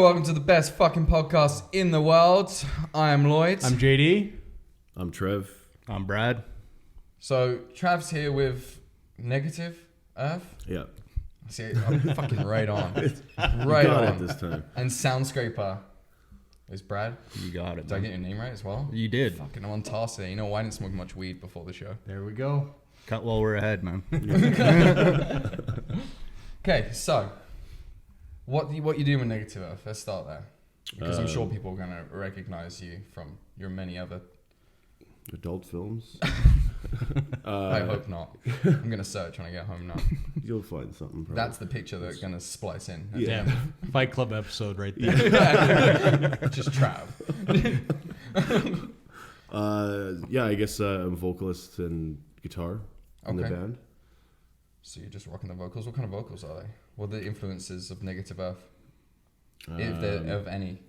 welcome to the best fucking podcast in the world. I am Lloyd. I'm JD. I'm Trev. I'm Brad. So, Trav's here with Negative Earth. Yeah. See, I'm fucking right on. Right on. It this time. And Soundscraper is Brad. You got it. Did I get your name right as well? You did. Fucking, I'm on task today. You know why I didn't smoke much weed before the show? There we go. Cut while we're ahead, man. Okay, so what you do with Negative Earth? Let's start there, because I'm sure people are gonna recognize you from your many other adult films. I hope not. I'm gonna search when I get home now. You'll find something. Probably. That's the picture they're gonna splice in. Yeah. Damn. Fight Club episode right there. Just Trav. Yeah, I guess I'm a vocalist and guitar in the band. So you're just rocking the vocals. What kind of vocals are they? What are the influences of Negative Earth? If there of any.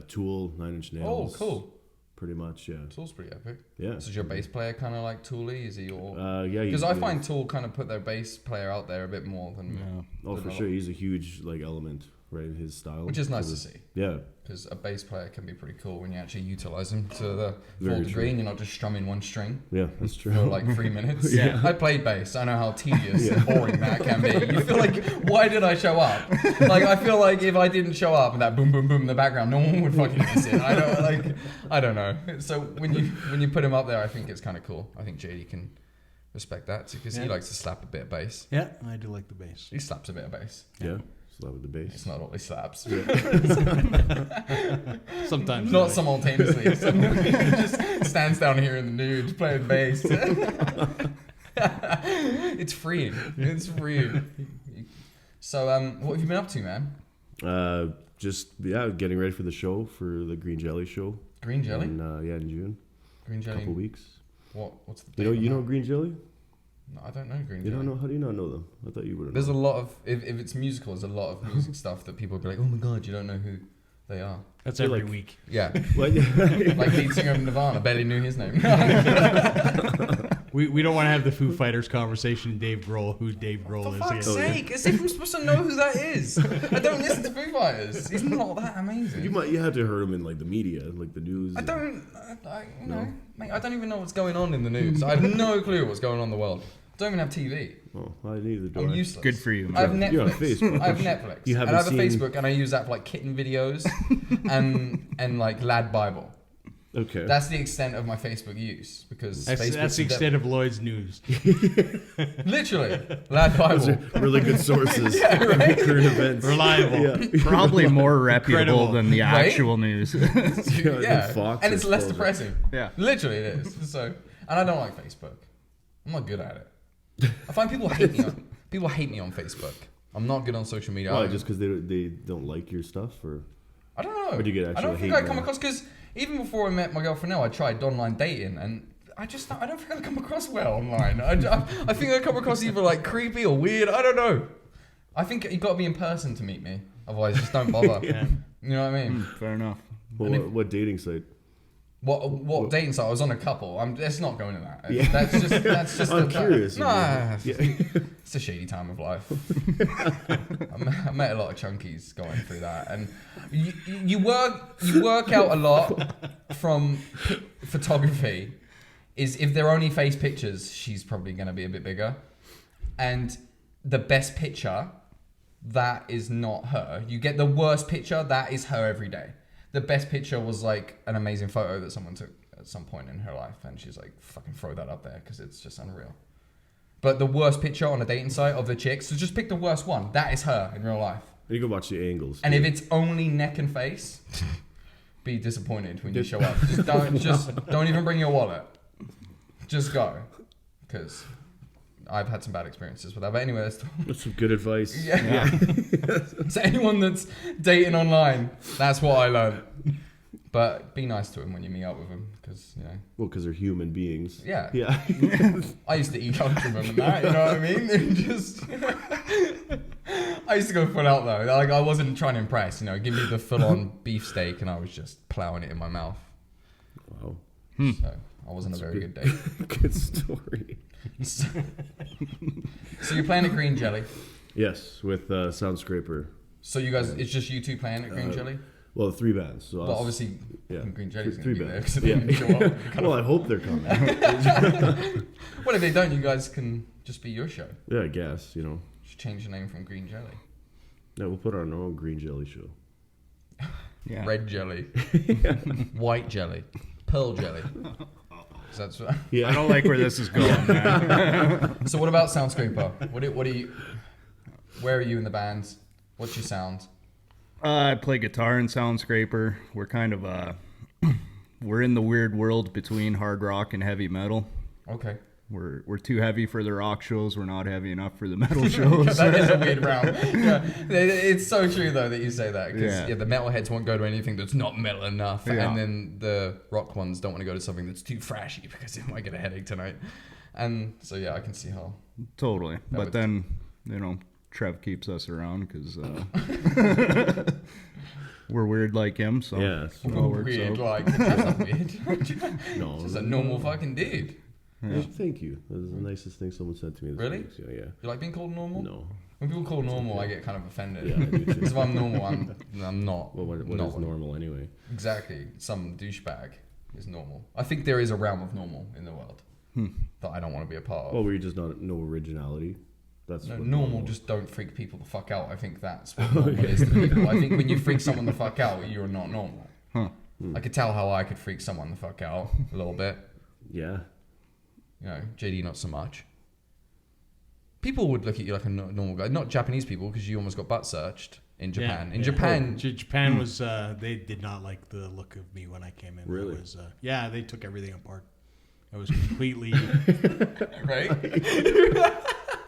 Tool, 9 Inch Nails. Oh, cool. Pretty much, yeah. Tool's pretty epic. Yeah. So is your bass player kind of like Tool-y? Is he all... Yeah. Because I find Tool kind of put their bass player out there a bit more than... Yeah. Oh, for sure. He's a huge element, right, in his style. Which is nice to see. Yeah. Because a bass player can be pretty cool when you actually utilize them to the Very full degree true. and you're not just strumming one string. Yeah, that's true. For like 3 minutes. Yeah. I played bass. I know how tedious and boring that can be. You feel like, why did I show up? Like, I feel like if I didn't show up and that boom, boom, boom in the background, no one would fucking miss it. I don't know. So when you put him up there, I think it's kind of cool. I think JD can respect that because he likes to slap a bit of bass. Yeah, I do like the bass. He slaps a bit of bass. Yeah. Slap with the bass. It's not all he slaps. Yeah. Sometimes. Not simultaneously. Someone just stands down here in the nude playing bass. It's freeing. It's freeing. So, what have you been up to, man? Just getting ready for the show, for the Green Jelly show. Green Jelly? In June. Green Jelly. Couple weeks. What's the date? You know Green Jelly? No, I don't know Green Jelly. You don't know? How do you not know them? I thought you would have. There's a lot of if it's musical, there's a lot of music stuff that people will be like, oh my god, you don't know who they are. That's every week. Yeah. Like lead singer of Nirvana, barely knew his name. We don't want to have the Foo Fighters conversation. Dave Grohl, who Dave Grohl For is. fuck's sake, as if I'm supposed to know who that is. I don't listen to Foo Fighters. He's not that amazing. You have to heard him in like the media, like the news. I mate, I don't even know what's going on in the news. I have no clue what's going on in the world. I don't even have TV. Oh, I neither do. I'm useless. Good for you, man. I have Netflix. You're on Facebook. I have Netflix. You and I have a Facebook, and I use that for like kitten videos and like Lad Bible. Okay. That's the extent of my Facebook use because that's the extent of Lloyd's news. Literally, Lad Bible. Those are really good sources. Yeah, right? Current events. Reliable. Yeah. Probably more reputable than the Right? actual news. Yeah, Fox and it's less exposure. depressing. Yeah. Literally, it is. So, and I don't like Facebook. I'm not good at it. I find people hate me on Facebook. I'm not good on social media. Why? Just because they don't like your stuff, or I don't know. Or do you get I don't actual think hate I come mail? across, because even before I met my girlfriend now, I tried online dating, and I don't think I come across well online. I think I come across either like creepy or weird. I don't know. I think you got to be in person to meet me. Otherwise, just don't bother. Yeah. You know what I mean? Fair enough. well, what dating site? What dating site? I was on a couple. Let's not go into that. Yeah. That's just. I'm curious. Nah, Yeah. it's a shady time of life. I met a lot of chunkies going through that, and you work out a lot from photography. Is if they're only face pictures, she's probably going to be a bit bigger, and the best picture, that is not her. You get the worst picture, that is her every day. The best picture was like an amazing photo that someone took at some point in her life, and she's like, fucking throw that up there because it's just unreal. But the worst picture on a dating site of the chick, so just pick the worst one. That is her in real life. You can watch the angles. And if it's only neck and face, be disappointed when you show up. Just don't even bring your wallet. Just go, because I've had some bad experiences with that. But anyway, That's some good advice. yeah. So anyone that's dating online, that's what I learned. But be nice to him when you meet up with him, because Well, because they're human beings. Yeah. Yeah. I used to eat lunch with him and that. You know what I mean? Just I used to go full out though. Like I wasn't trying to impress. Give me the full-on beefsteak, and I was just plowing it in my mouth. Wow. So I wasn't a very good date. Good story. So you're playing a Green Jelly. Yes, with Soundscraper. So you guys, it's just you two playing at Green Jelly? Well, 3 bands. So Well, obviously, yeah, Green Jelly's going three to be there bands. because they didn't show up. Well, I hope they're coming. Well, if they don't, you guys can just be your show. Yeah, I guess, you know. Just change the name from Green Jelly. Yeah, we'll put our own Green Jelly show. Yeah. Red Jelly. White Jelly. Pearl Jelly. So that's what, Yeah. I don't like where this is going, man. so what about Soundscraper? What do you... Where are you in the bands? What's your sound? I play guitar in Soundscraper. We're kind of we're in the weird world between hard rock and heavy metal. Okay. We're too heavy for the rock shows. We're not heavy enough for the metal shows. That is a weird round. Yeah. It's so true though that you say that because Yeah. the metalheads won't go to anything that's not metal enough, Yeah. and then the rock ones don't want to go to something that's too thrashy because they might get a headache tonight. And so yeah, I can see how. Totally. But would- then, Trev keeps us around because we're weird like him. So Yeah. it all works Weird, out. like that's not weird. No. Just a normal fucking dude. Yeah, thank you. That was the nicest thing someone said to me this Really? week. So, yeah. You like being called normal? No. When people call normal, I get kind of offended. Yeah, I do too. Because if I'm normal, I'm not. Well, what not is normal anyway? Exactly. Some douchebag is normal. I think there is a realm of normal in the world that I don't want to be a part of. Well, we're just not no originality. That's No, what normal, just don't freak people the fuck out. I think that's what normal is to people. I think when you freak someone the fuck out, you're not normal. Huh. I could tell how I could freak someone the fuck out a little bit. Yeah. JD not so much. People would look at you like a normal guy. Not Japanese people, because you almost got butt searched in Japan. In Japan... Japan was, they did not like the look of me when I came in. Really? It was, they took everything apart. It was completely... Right?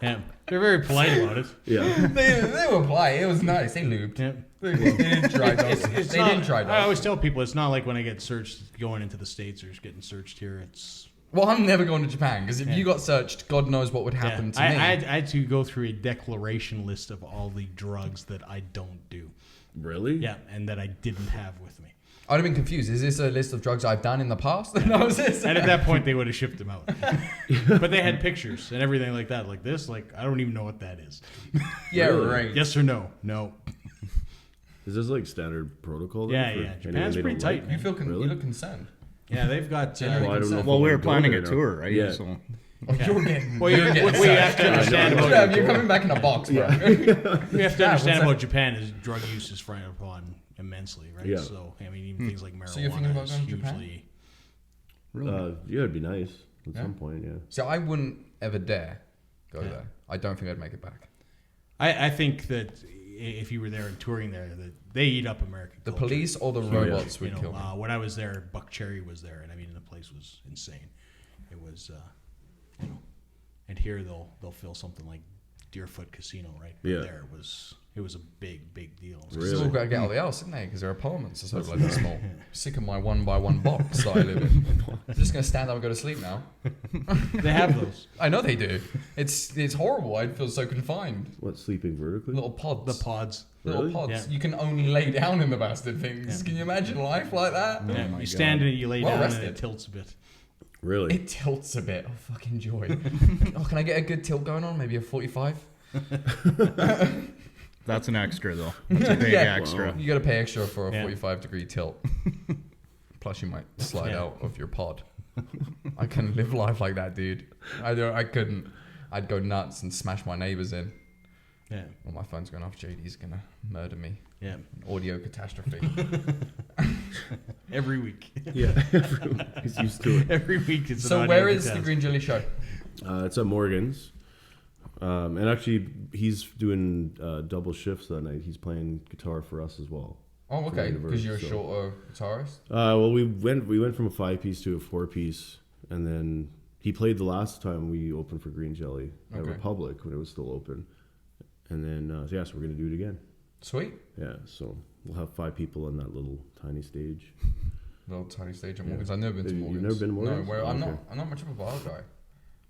Yeah, they're very polite about it. Yeah. they were polite. It was nice. They lubed. Yeah. They didn't try dogs. They didn't try I dogs. always tell people it's not like when I get searched going into the States or just getting searched here. It's Well, I'm never going to Japan, because if you got searched, God knows what would happen to me. I had to go through a declaration list of all the drugs that I don't do. Really? Yeah, and that I didn't have with me. I'd have been confused. Is this a list of drugs I've done in the past? No, is this? And at that point, they would have shipped them out. But they had pictures and everything like that. Like this, I don't even know what that is. Yeah, Really? right. Yes or no? No. Is this like standard protocol? Then Yeah, for yeah. anyone Japan's they pretty don't tight, like? man. You feel Really? you look concerned. Yeah, they've got... Generally Well, I don't know if Well, I we wanna were go planning there a now. tour, right? Yeah. So Oh, you're getting. Well, you're getting we have to understand I know. about... You're coming back in a box, bro. We have to what's understand that? about Japan is drug use is frowned upon immensely, right? Yeah. So, I mean, even things like marijuana So you're thinking about is going to Japan? hugely... Yeah, it'd be nice at Yeah? some point. Yeah. So I wouldn't ever dare go there. I don't think I'd make it back. I think that if you were there and touring there, that they eat up American The culture. police or the yeah. robots You would know, kill me. when I was there, Buck Cherry was there, and I mean, the place was insane. It was, and here they'll fill something like Deerfoot Casino, right? But Yeah. there it was a big deal. They've Really? all got to get out of the house, didn't they? Because their apartments are sort of like this small. Sick of my 1x1 box that I live in. I'm just going to stand up and go to sleep now. They have those. I know they do. It's horrible. I'd feel so confined. What, sleeping vertically? Little pods. The pods. Little Really? pods. Yeah. You can only lay down in the bastard things. Yeah. Can you imagine life like that? Yeah, my you stand in it, you lay Well down, rested. and it tilts a bit. Really? It tilts a bit. Oh, fucking joy. Oh, can I get a good tilt going on? Maybe a 45? that's an extra, though. That's a big Yeah. extra. You got to pay extra for a Yeah. 45-degree tilt. Plus, you might slide Yeah. out of your pod. I couldn't live life like that, dude. I couldn't. I'd go nuts and smash my neighbors in. Yeah, Well, my phone's going off. JD's going to murder me. yeah. Audio catastrophe. Every week. Yeah. He's used to it. Every week it's an So audio where is the catastrophe. Green Jelly show? It's at Morgan's. And actually, he's doing double shifts that night. He's playing guitar for us as well. Oh, okay. Negative Because Earth, you're a so- shorter guitarist. Well, we went from a 5-piece to a 4-piece, and then he played the last time we opened for Green Jelly at Okay. Republic when it was still open, and then so we're gonna do it again. Sweet. Yeah, so we'll have 5 people on that little tiny stage. Little tiny stage at Yeah. Morgan's. I've never been to You've Morgan's. never been to Morgan's? No, I'm Okay. not much of a bar guy.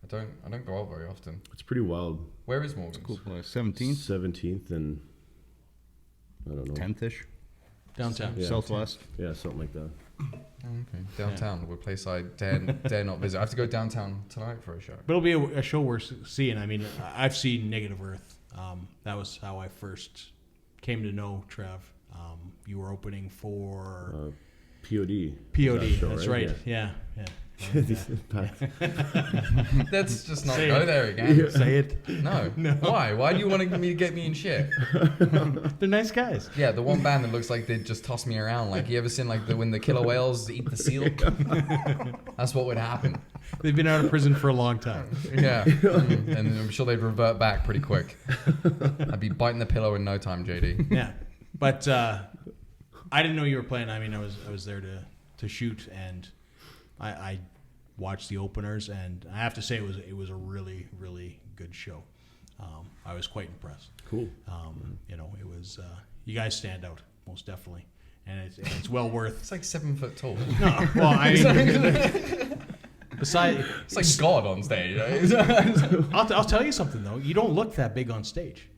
I don't go out very often. It's pretty wild. Where is Morgan's? Cool place. 17th, 17th and I don't know. 10th-ish, Downtown. Yeah. southwest. Yeah, something like that. Okay. Downtown, a place I dare not visit. I have to go downtown tonight for a show. But it'll be a show worth seeing. I mean, I've seen Negative Earth. That was how I first came to know Trev, you were opening for POD. POD. That show, That's right. Yeah. Let's just not Say go it. there again. Say it. No. Why? Why do you want me to get me in shit? They're nice guys. Yeah, the one band that looks like they just toss me around. Like, you ever seen like when the killer whales eat the seal? That's what would happen. They've been out of prison for a long time. Yeah, and I'm sure they'd revert back pretty quick. I'd be biting the pillow in no time, JD. Yeah, but I didn't know you were playing. I mean, I was there to shoot, and I watched the openers, and I have to say it was a really, really good show. I was quite impressed. Cool. It was you guys stand out most definitely, and it's well worth. It's like 7 foot tall. No, well, I mean, besides, It's like God on stage. I'll tell you something though. You don't look that big on stage,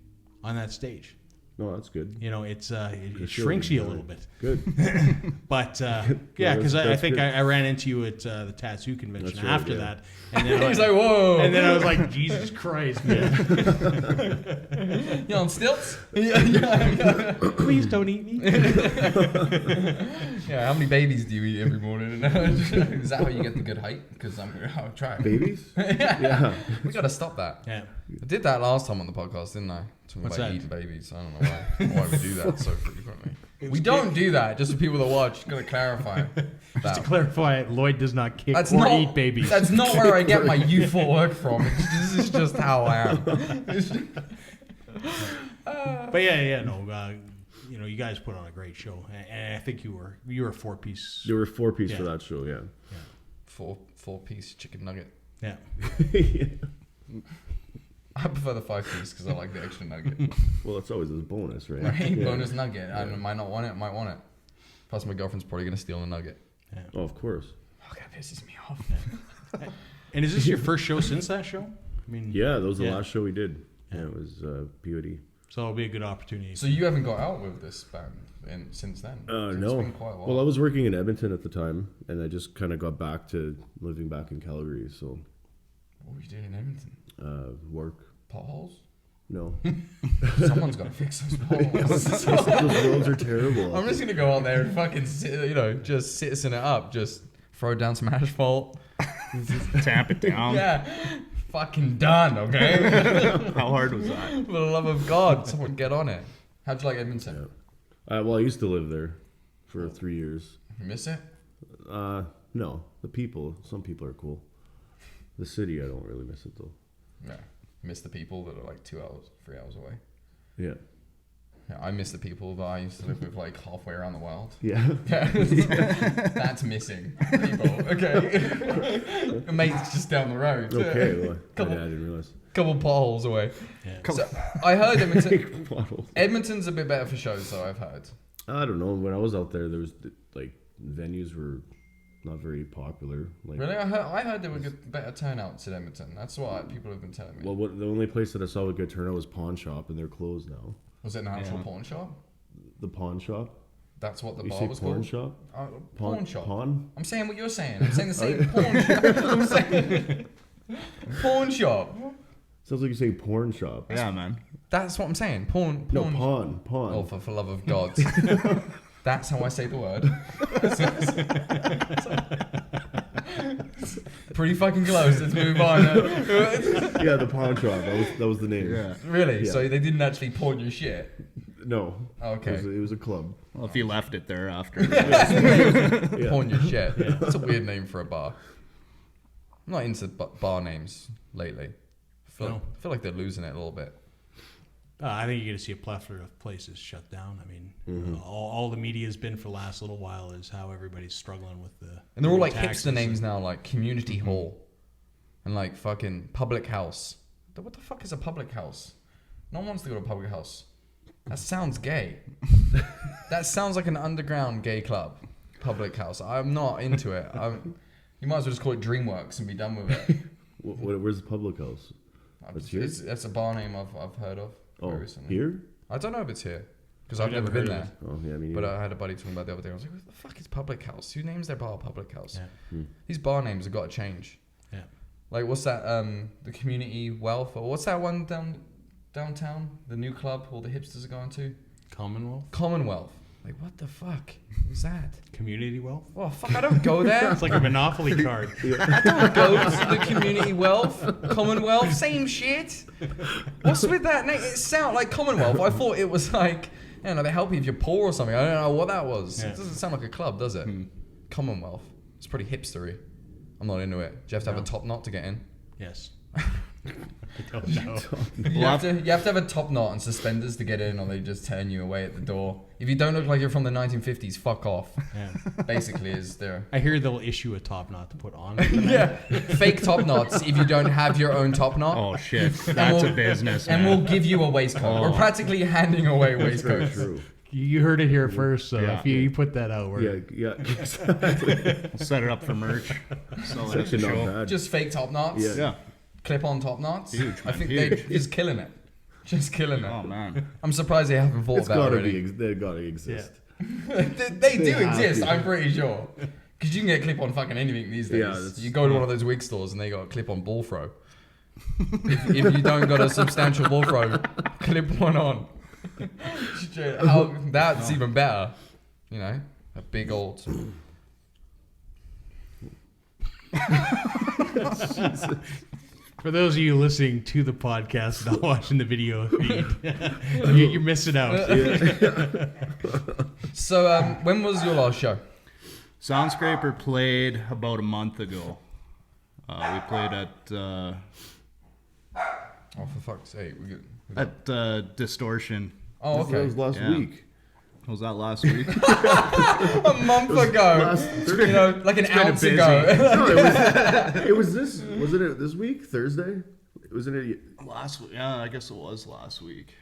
on that stage. No, that's good. It shrinks you a little bit. Good. But yeah, because I that's think good. I ran into you at the tattoo convention That's right, after yeah. that, and then He's like, whoa. and then I was like, Jesus Christ, man! You on stilts? Please don't eat me. Yeah, how many babies do you eat every morning? Is that how you get the good height? Because I'll try. Babies? Yeah. We gotta stop that. Yeah, I did that last time on the podcast, didn't I? Talking What's about that? eating babies. I don't know why we do that so frequently. We don't do that, just for people that watch. Gotta clarify. just to clarify, Lloyd does not kick That's or not eat babies. That's not where I get my youthful work from. This is just how I am. But you guys put on a great show, and I think you were a 4-piece. There were 4-piece Yeah. for that show, yeah. Four-piece chicken nugget. Yeah. I prefer the 5-piece because I like the extra nugget. Well, it's always a bonus, right? Right? Yeah. Bonus nugget. I might not want it. Might want it. Plus, my girlfriend's probably gonna steal the nugget. Oh, of course. Oh, that pisses me off. And is this your first show since that show? I mean, Yeah, that was the Yeah. last show we did. Yeah. Yeah, it was POD. so it'll be a good opportunity. So you haven't got out with this band since then? It's No. been quite a while. Well, I was working in Edmonton at the time, and I just kind of got back to living back in Calgary, so What were you doing in Edmonton? work. Potholes? No. Someone's got to fix those potholes. Those roads are terrible. I'm just gonna go out there and fucking, just citizen it up. Just throw down some asphalt. Tamp it down. Yeah, fucking done. Okay. How hard was that? For the love of God, someone get on it. How'd you like Edmonton? Well, I used to live there for 3 years. You miss it? No, the people. Some people are cool. The city, I don't really miss it though. Yeah. Miss the people that are like 2 hours, 3 hours away. Yeah. Yeah, I miss the people that I used to live with like halfway around the world. Yeah. Yeah. That's missing people. Okay. A mate's just down the road. Okay. Well, Couple- I didn't realize. Couple potholes away. Yeah. So I heard Edmonton. Bottles. Edmonton's a bit better for shows, though. I've heard. I don't know. When I was out there was like venues were not very popular. Like, Really, I heard there were better turnouts in Edmonton. That's what people have been telling me. well, the only place that I saw a good turnout was Pawn Shop, and they're closed now. Was it an actual pawn shop? The Pawn Shop. That's what the You bar say was Pawn called. Shop? Pawn shop. Pawn? I'm saying what you're saying. I'm saying the same pawn shop. I'm saying pawn shop. Sounds like you say porn shop. Yeah, man. That's what I'm saying. Pawn. No, pawn. Oh, for love of God. That's how I say the word. Pretty fucking close. Let's move on. Yeah, the Pawn Shop. That was the name. Yeah. Really? Yeah. So they didn't actually pawn your shit? No. Okay. It was a club. Well, if you left it there after. Yeah. Pawn your shit. That's a weird name for a bar. I'm not into bar names lately. I feel like they're losing it a little bit. I think you're going to see a plethora of places shut down. I mean, all the media has been for the last little while is how everybody's struggling with the. And they're all like taxes hipster names now, like community hall and like fucking public house. What the fuck is a public house? No one wants to go to a public house. That sounds gay. That sounds like an underground gay club. Public house. I'm not into it. You might as well just call it DreamWorks and be done with it. Where's the public house? That's here? That's a bar name I've heard of. Oh, recently. here? I don't know if it's here because I've I've never never been heard there. of Oh, yeah, I mean, But I had a buddy talking about it the other day. I was like, what the fuck is public house? Who names their bar public house? Yeah. These bar names have got to change. Yeah. Like, what's that? The Community Wealth, or what's that one downtown? The new club all the hipsters are going to? Commonwealth. Like, what the fuck was that? Community wealth. Oh, fuck, I don't go there. It's like a Monopoly card. I don't go to the community wealth, Commonwealth, same shit. What's with that name? It sounds like Commonwealth. I thought it was like, I don't know, they help you if you're poor or something. I don't know what that was. Yeah. It doesn't sound like a club, does it? Commonwealth. It's pretty hipstery. I'm not into it. Do you have to have a top knot to get in? Yes. I don't know. You have to have a top knot and suspenders to get in, or they just turn you away at the door. If you don't look like you're from the 1950s, fuck off. Yeah. Basically, is there. I hear they'll issue a top knot to put on. Yeah, fake top knots if you don't have your own top knot. Oh shit, that's a business. And man. we'll give you a waistcoat. We're practically handing away waistcoats. True. You heard it here first, so Yeah. if you put that out, we're Yeah. We'll set it up for merch. Sell it at the Actually not show. bad. Just fake top knots. Yeah. Yeah. Clip-on top knots. Huge, I man, think huge. they're just killing it. Just killing it. Oh man. I'm surprised they haven't thought It's of that gotta already. they gotta exist. they do have exist, to. I'm pretty sure. Because you can get clip-on fucking anything these days. Yeah, that's- you go to one of those wig stores and they got a clip-on ball throw. if you don't got a substantial ball throw, clip one on. That's even better. You know, a big old... For those of you listening to the podcast, not watching the video feed, you're missing out. So, when was your last show? Soundscraper played about a month ago. We played at Oh, for fuck's sake. We got... Distortion. Oh, That okay. was last Yeah. week. Was that last week? A month ago. You know, like an kinda ounce busy. ago. No, it was this. Wasn't it this week? Thursday? Wasn't it? Last week. Yeah, I guess it was last week.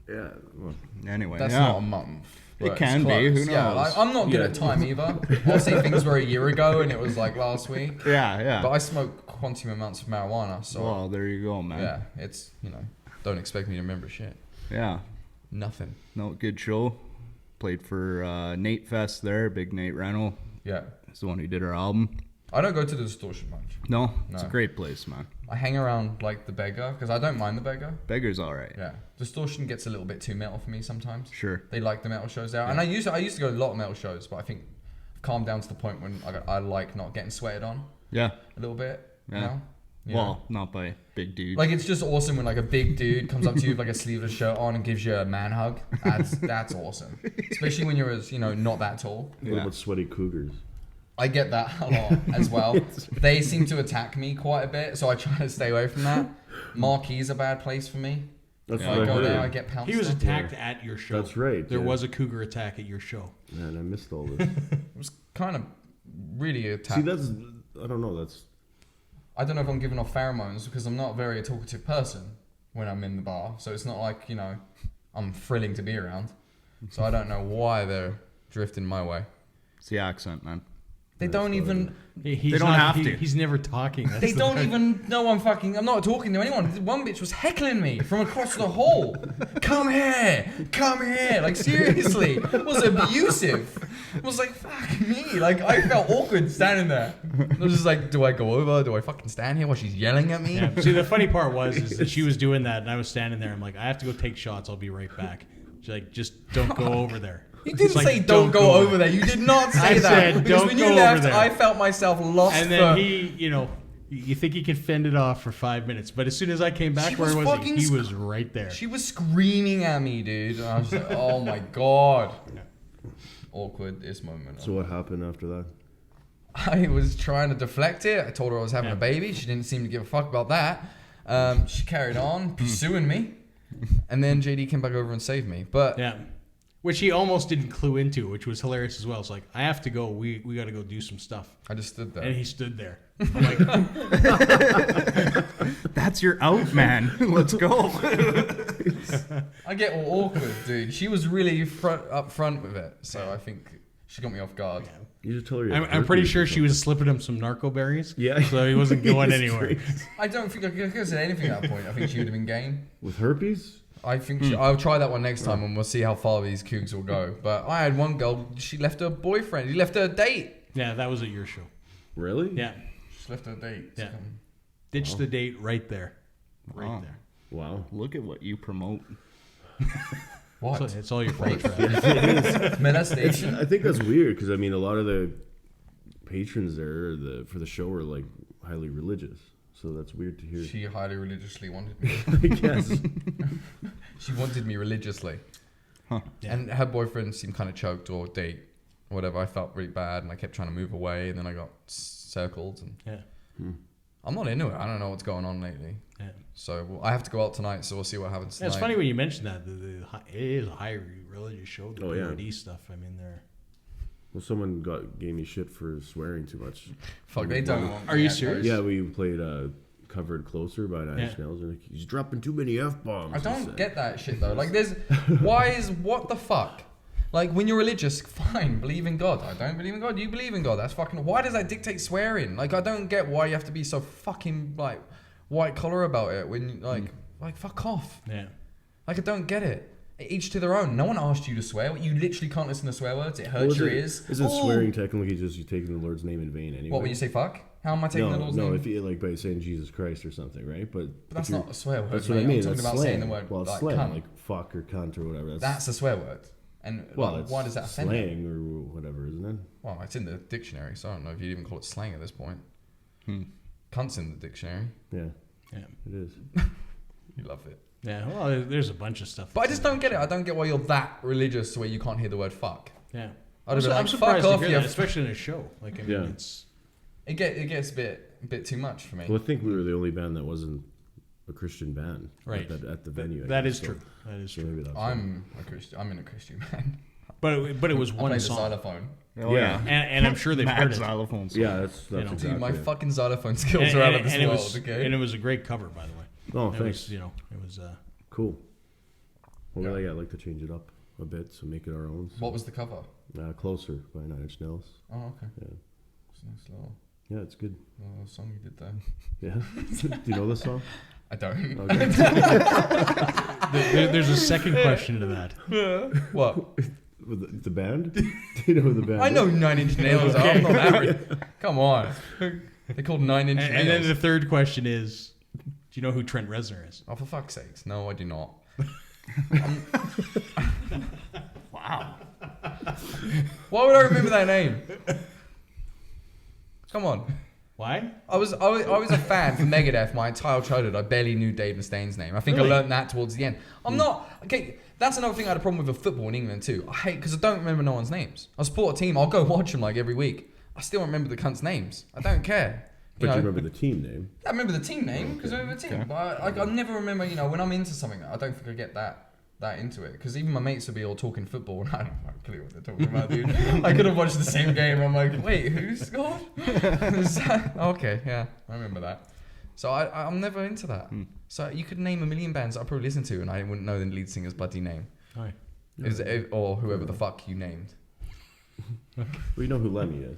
Yeah. Well, Anyway, That's yeah. not a month. It but can it's be, close. who Yeah, knows? like, I'm not good at time either. I'll say things were a year ago and it was like last week. Yeah. But I smoke quantum amounts of marijuana, so Well, there you go, man. yeah, it's, you know, don't expect me to remember shit. Yeah. Nothing. No, good show. Played for Nate Fest there, Big Nate Reynolds. Yeah. He's the one who did our album. I don't go to the Distortion much. No, it's a No. great place, man. I hang around like the Beggar because I don't mind the Beggar. Beggar's all right. Yeah. Distortion gets a little bit too metal for me sometimes. Sure. They like the metal shows there. And I used to go to a lot of metal shows, but I think I've calmed down to the point when I like not getting sweated on Yeah. a little bit. Yeah. You know? You Well, know? not by big dudes. Like, it's just awesome when like a big dude comes up to you with like a sleeveless shirt on and gives you a man hug. That's awesome. Especially when you're as, you know, not that tall. what Yeah. about sweaty cougars? I get that a lot as well. They seem to attack me quite a bit, so I try to stay away from that. Marquee's a bad place for me. That's If what I I go there, I heard. get pounced He was on. attacked at your show. That's right. There yeah. was a cougar attack at your show. Man, I missed all this. It was kind of really attacked. See, that's I don't know. That's I don't know if I'm giving off pheromones because I'm not a very talkative person when I'm in the bar. So it's not like, you know, I'm thrilling to be around. So I don't know why they're drifting my way. It's the accent, man. They don't even... He's They don't have to. He's never talking. That's They the don't best. even know I'm not talking to anyone. One bitch was heckling me from across the hall. Come here. Like, seriously. It was abusive. It was like, fuck me. Like, I felt awkward standing there. I was just like, do I go over? Do I fucking stand here while she's yelling at me? Yeah. See, the funny part is that she was doing that, and I was standing there. I'm like, I have to go take shots. I'll be right back. She's like, just don't go over there. You didn't It's like, say don't go over there. You did not say I that. said, because "Don't when go you over left, there." I felt myself lost. And then he, you know, you think he could fend it off for 5 minutes, but as soon as I came back, She where was was fucking he? He was right there. She was screaming at me, dude. And I was like, oh my god. Awkward this moment. so. What happened after that? I was trying to deflect it. I told her I was having a baby. She didn't seem to give a fuck about that. She carried on pursuing me. And then JD came back over and saved me. But Yeah. Which he almost didn't clue into, which was hilarious as well. It's like, I have to go. We got to go do some stuff. I just stood there. And he stood there. I'm like, That's your out, man. Let's go. I get all awkward, dude. She was really up front with it. So I think she got me off guard. You just tell her. you have I'm pretty herpes sure or she was slipping him some narco berries. Yeah. So he wasn't going anywhere. I don't think I could have said anything at that point. I think she would have been game. with herpes. I think I'll try that one next time and we'll see how far these cougs will go. But I had one girl, she left her boyfriend. She left her date. Yeah, that was at your show. Really? Yeah. She left her date. Yeah. Ditch the date right there. Right Wow. there. Wow. Look at what you promote. What? It's all your fault, Travis. Molestation? I think that's weird because I mean a lot of the patrons there for the show are like highly religious, so that's weird to hear. She highly religiously wanted me. I guess. She wanted me religiously. Huh. Yeah. And her boyfriend seemed kind of choked or date, whatever. I felt really bad and I kept trying to move away and then I got circled. And Yeah. I'm not into it. I don't know what's going on lately. Yeah. So I have to go out tonight, so we'll see what happens Yeah, tonight. it's funny when you mention that. It is a high religious show. The Oh, yeah. POD stuff. I mean, they're. Well, someone gave me shit for swearing too much. Fuck, they don't want Are me you at serious? those. Yeah, we played Covered Closer by Nine Inch Nails, and like, he's dropping too many F-bombs. I he don't said. get that shit though. Like, what the fuck? Like, when you're religious, fine, believe in God. I don't believe in God. You believe in God. That's fucking. Why does that dictate swearing? Like, I don't get why you have to be so fucking like white collar about it. When like fuck off. Yeah. Like, I don't get it. Each to their own. No one asked you to swear. You literally can't listen to swear words. It hurts your ears. Isn't Oh. swearing technically just you taking the Lord's name in vain anyway? What, when you say fuck? How am I taking the Lord's name? if you like by saying Jesus Christ or something, right? But That's if you're- not a swear word. That's what I mate. mean. I'm talking That's about slang. saying the word well, it's like slang, cunt. like fuck or cunt or whatever. That's a swear word. And well, like, it's why does that offend you? slang or whatever, isn't it? Well, it's in the dictionary, so I don't know if you'd even call it slang at this point. Cunt's in the dictionary. Yeah, Yeah. it is. You love it. Yeah. Well, there's a bunch of stuff. But I just don't get it. I don't get why you're that religious where you can't hear the word fuck. Yeah. I'd be like, I'm surprised fuck to off, hear you that, especially in a show. Like, I mean, Yeah. it's. It gets a bit too much for me. Well, I think we were the only band that wasn't a Christian band, Right. At the venue. I That guess, is so- true. That is so true. maybe that's I'm in a Christian band. But it was I one play the song, xylophone. Oh, Yeah. and I'm sure they've Mad heard it. xylophone song. yeah, that's You know, exactly Dude, my it. fucking xylophone skills are out of this and world. it was, Okay. and it was a great cover, by the way. Oh, It thanks. was, it was. Cool. Well, Yeah. yeah, I'd like to change it up a bit, so make it our own. What was the cover? Closer by Nine Inch Nails. Oh, okay. Yeah. It's a nice little Yeah, it's good. song you did there. Yeah. Do you know this song? I don't. Okay. There's a second question to that. What? With the band? Do you know who the band? I know is? 9 Inch Nails. I'm not married. Come on. They're called 9 Inch Nails. And then the third question is, do you know who Trent Reznor is? Oh, for fuck's sakes. No, I do not. Wow. Why would I remember that name? Come on. Why? I was a fan from Megadeth my entire childhood. I barely knew Dave Mustaine's name. I think Really? I learned that towards the end. I'm not... Okay, that's another thing I had a problem with football in England too. I hate... Because I don't remember no one's names. I support a team. I'll go watch them like every week. I still don't remember the cunts' names. I don't care. But know? you remember the team name. I remember the team name because I remember the team. Okay. But I never remember, when I'm into something, I don't think I get that into it. Because even my mates would be all talking football and I don't have a clue what they're talking about, dude. I could have watched the same game. I'm like, wait, who scored? Okay, yeah, I remember that. So I'm never into that. So you could name a million bands that I probably listen to and I wouldn't know the lead singer's bloody name. All right. Or whoever the fuck you named. Well, you know who Lemmy is.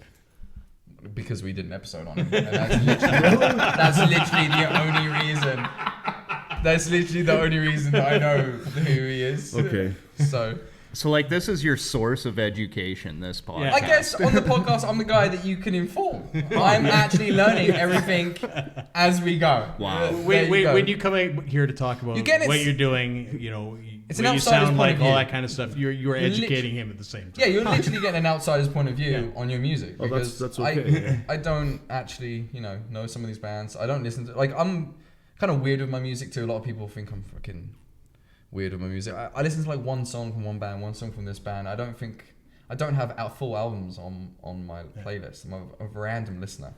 Because we did an episode on him. And that's literally the only reason. That's literally the only reason that I know who he is. Okay. So, like, this is your source of education, this podcast. Yeah. I guess on the podcast, I'm the guy that you can inform. I'm actually learning everything as we go. Wow. When you come here to talk about You get it- what you're doing, It's an what you outsider's sound point like, of all view. that kind of stuff, you're educating him at the same time. Yeah, you're literally getting an outsider's point of view on your music. Oh, Because that's okay. I don't actually, know some of these bands. I don't listen to... Like, I'm kind of weird with my music too. A lot of people think I'm fucking weird with my music. I listen to like one song from one band, one song from this band. I don't have full albums on my playlist. I'm a random listener.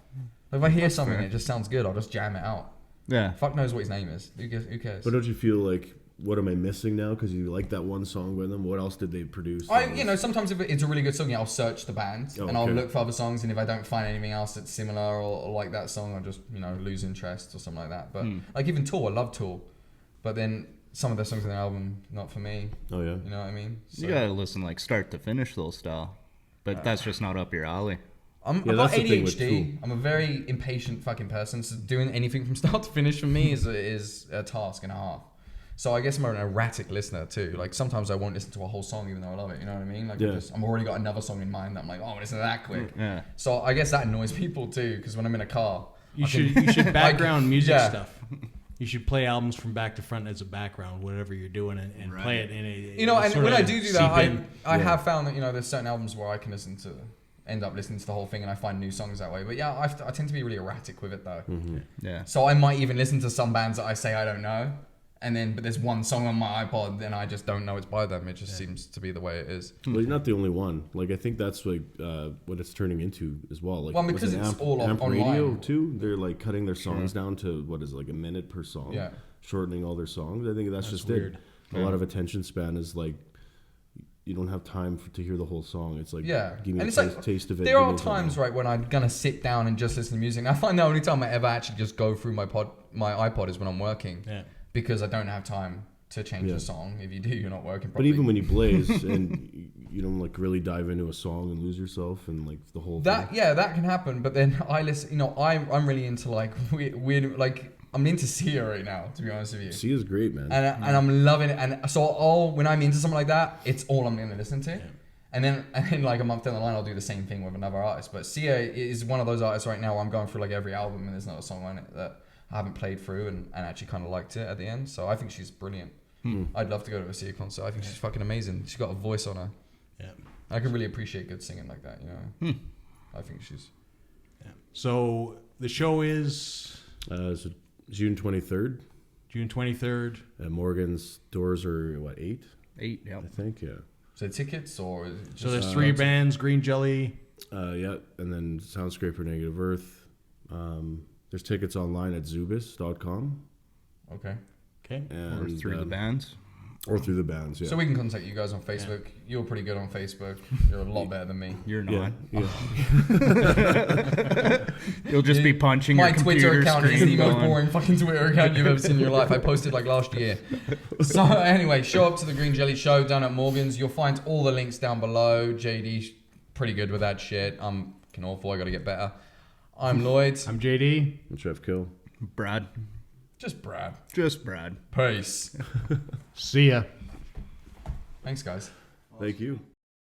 If I hear something and it just sounds good, I'll just jam it out. Yeah. Fuck knows what his name is. Who cares? But don't you feel like, what am I missing now? Because you like that one song with them. What else did they produce? Sometimes if it's a really good song, I'll search the band and I'll okay. look for other songs. And if I don't find anything else that's similar or like that song, I'll just lose interest or something like that. But like even Tool, I love Tool, but then some of the songs on the album not for me. Oh yeah. You know what I mean? So, You gotta listen, like, start to finish, though, style. But that's just not up your alley. I've got that's the thing with ADHD. I'm a very impatient fucking person. So doing anything from start to finish for me is a task and a half. So I guess I'm an erratic listener too. Like sometimes I won't listen to a whole song even though I love it. You know what I mean? Like I'm already got another song in mind that I'm like, oh, listen to that quick. Yeah. So I guess that annoys people too because when I'm in a car, You should background music yeah. stuff. You should play albums from back to front as a background, whatever you're doing, and play it in a. You know, and when I do that, I Yeah. have found that, you know, there's certain albums where I can end up listening to the whole thing, and I find new songs that way. But yeah, I tend to be really erratic with it though. Yeah. So I might even listen to some bands that I say I don't know, but there's one song on my iPod, and I just don't know it's by them. It just seems to be the way it is. Well, you're not the only one. Like I think that's like what it's turning into as well. Like, Well, because was it it's all Amp online. Radio too. They're like cutting their songs down to what is it, like a minute per song. Yeah. Shortening all their songs. I think that's just weird. it. A lot of attention span is like you don't have time to hear the whole song. It's like give me and a it's taste of it. There give are me times, something. right, when I'm gonna sit down and just listen to music. And I find the only time I ever actually just go through my iPod is when I'm working, because I don't have time to change the song. If you do, you're not working But properly. even when you blaze and you don't like really dive into a song and lose yourself and like the whole thing. that can happen. But then I listen. You know, I'm really into like weird like. I'm into Sia right now, to be honest with you. Sia's great, man. And I'm loving it. And so when I'm into something like that, it's all I'm going to listen to. Yeah. And then like a month down the line, I'll do the same thing with another artist. But Sia is one of those artists right now where I'm going through like every album and there's not a song on it that I haven't played through and actually kind of liked it at the end. So I think she's brilliant. I'd love to go to a Sia concert. I think she's fucking amazing. She's got a voice on her. Yeah. I can really appreciate good singing like that, you know. I think she's... Yeah. So the show is... So June 23rd. June 23rd. And Morgan's doors are, what, 8? 8, yeah. I think, yeah. So tickets or... Is it just so there's 3 bands, Green Jelly. Yeah, and then Soundscraper, Negative Earth. There's tickets online at zubis.com. Okay. And, Or through the bands. Or through the bands, yeah. So we can contact you guys on Facebook. Yeah. You're pretty good on Facebook. You're a lot better than me. You're not. Yeah. You'll just be punching My your Twitter computer account is screen the most going. boring fucking Twitter account you've ever seen in your life. I posted like last year. So anyway, show up to the Green Jelly show down at Morgan's. You'll find all the links down below. JD's pretty good with that shit. I'm fucking awful. I got to get better. I'm Lloyd. I'm JD. I'm Chef Kill. Brad. Just Brad. Just Brad. Peace. See ya. Thanks, guys. Thank you.